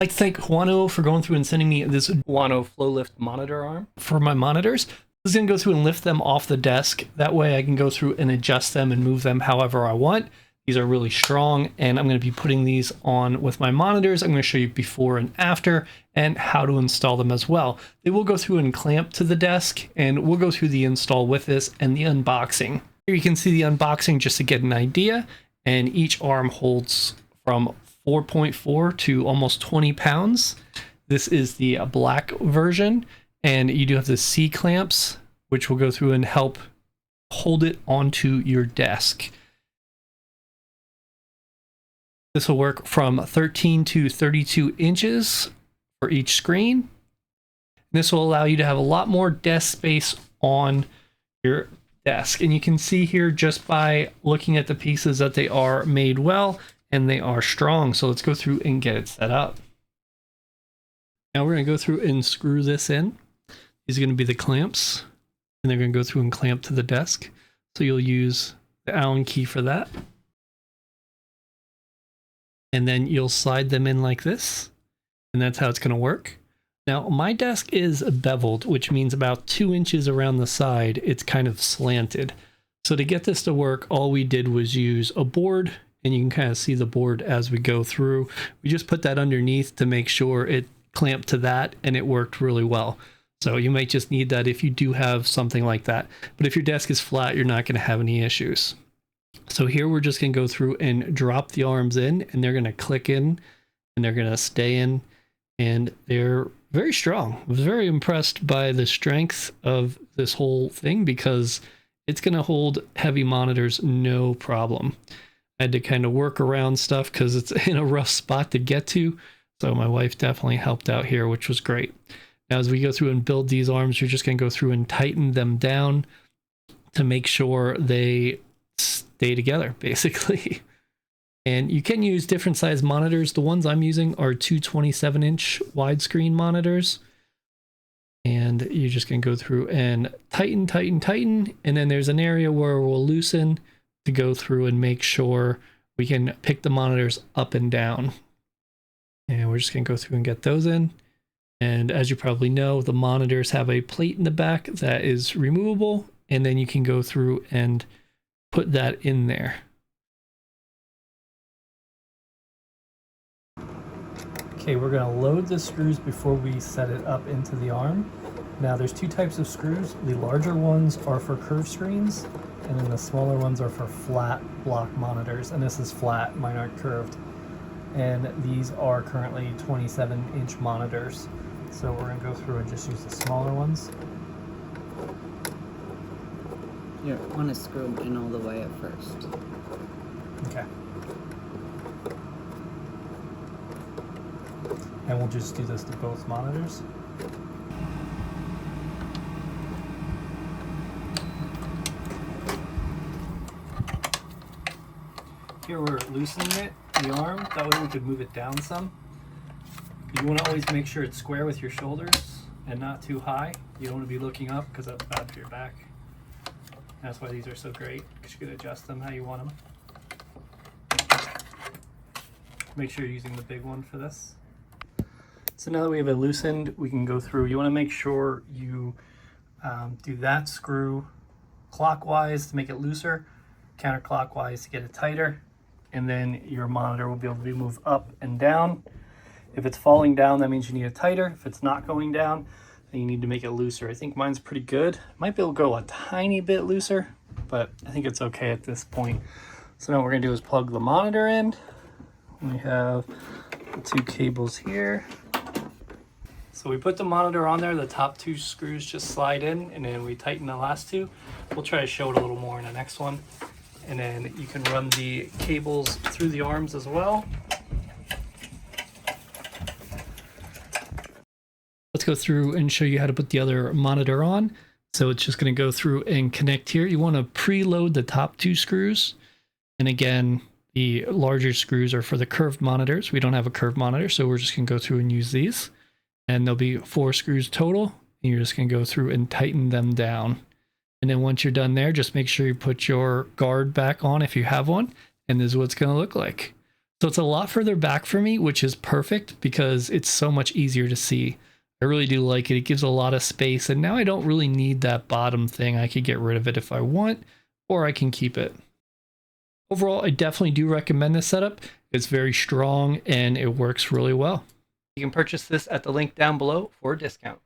I'd like to thank Huanuo for going through and sending me this Huanuo FlowLift monitor arm for my monitors. This is going to go through and lift them off the desk. That way I can go through and adjust them and move them however I want. These are really strong, and I'm going to be putting these on with my monitors. I'm going to show you before and after and how to install them as well. They will go through and clamp to the desk, and we'll go through the install with this and the unboxing. Here you can see the unboxing just to get an idea, and each arm holds from 4.4 to almost 20 pounds. This is the black version, and you do have the C clamps, which will go through and help hold it onto your desk. This will work from 13 to 32 inches for each screen. This will allow you to have a lot more desk space on your desk. And you can see here just by looking at the pieces that they are made well and they are strong. So let's go through and get it set up. Now we're going to go through and screw this in. These are going to be the clamps, and they're going to go through and clamp to the desk. So you'll use the Allen key for that. And then you'll slide them in like this, and that's how it's going to work. Now my desk is beveled, which means about 2 inches around the side, it's kind of slanted. So to get this to work, all we did was use a board, and you can kind of see the board as we go through. We just put that underneath to make sure it clamped to that, and it worked really well. So you might just need that if you do have something like that. But if your desk is flat, you're not going to have any issues. So here we're just going to go through and drop the arms in, and they're going to click in, and they're going to stay in, and they're very strong. I was very impressed by the strength of this whole thing because it's going to hold heavy monitors no problem. I had to kind of work around stuff because it's in a rough spot to get to. So my wife definitely helped out here, which was great. Now, as we go through and build these arms, you're just going to go through and tighten them down to make sure they stay together, basically. And you can use different size monitors. The ones I'm using are 227-inch widescreen monitors. And you're just going to go through and tighten, tighten, tighten. And then there's an area where we'll loosen to go through and make sure we can pick the monitors up and down. And we're just going to go through and get those in. And as you probably know, the monitors have a plate in the back that is removable. And then you can go through and put that in there. Okay, we're going to load the screws before we set it up into the arm. Now there's two types of screws. The larger ones are for curved screens, and then the smaller ones are for flat block monitors. And this is flat, mine aren't curved. And these are currently 27-inch monitors. So we're going to go through and just use the smaller ones. You want to screw them in all the way at first. Okay. And we'll just do this to both monitors. Here we're loosening it, the arm, that way we could move it down some. You want to always make sure it's square with your shoulders and not too high. You don't want to be looking up because that's bad for your back. That's why these are so great, because you can adjust them how you want them. Make sure you're using the big one for this. So now that we have it loosened, we can go through. You want to make sure you do that screw clockwise to make it looser, counterclockwise to get it tighter, and then your monitor will be able to be moved up and down. If it's falling down, that means you need it tighter. If it's not going down, then you need to make it looser. I think mine's pretty good. Might be able to go a tiny bit looser, but I think it's okay at this point. So now what we're gonna do is plug the monitor in. We have the two cables here. So we put the monitor on there, the top two screws just slide in, and then we tighten the last two. We'll try to show it a little more in the next one. And then you can run the cables through the arms as well. Let's go through and show you how to put the other monitor on. So it's just going to go through and connect here. You want to preload the top two screws. And again, the larger screws are for the curved monitors. We don't have a curved monitor, so we're just going to go through and use these. And there'll be 4 screws total. And you're just going to go through and tighten them down. And then once you're done there, just make sure you put your guard back on if you have one. And this is what it's going to look like. So it's a lot further back for me, which is perfect because it's so much easier to see. I really do like it. It gives a lot of space, and now I don't really need that bottom thing. I could get rid of it if I want, or I can keep it. Overall, I definitely do recommend this setup. It's very strong and it works really well. You can purchase this at the link down below for a discount.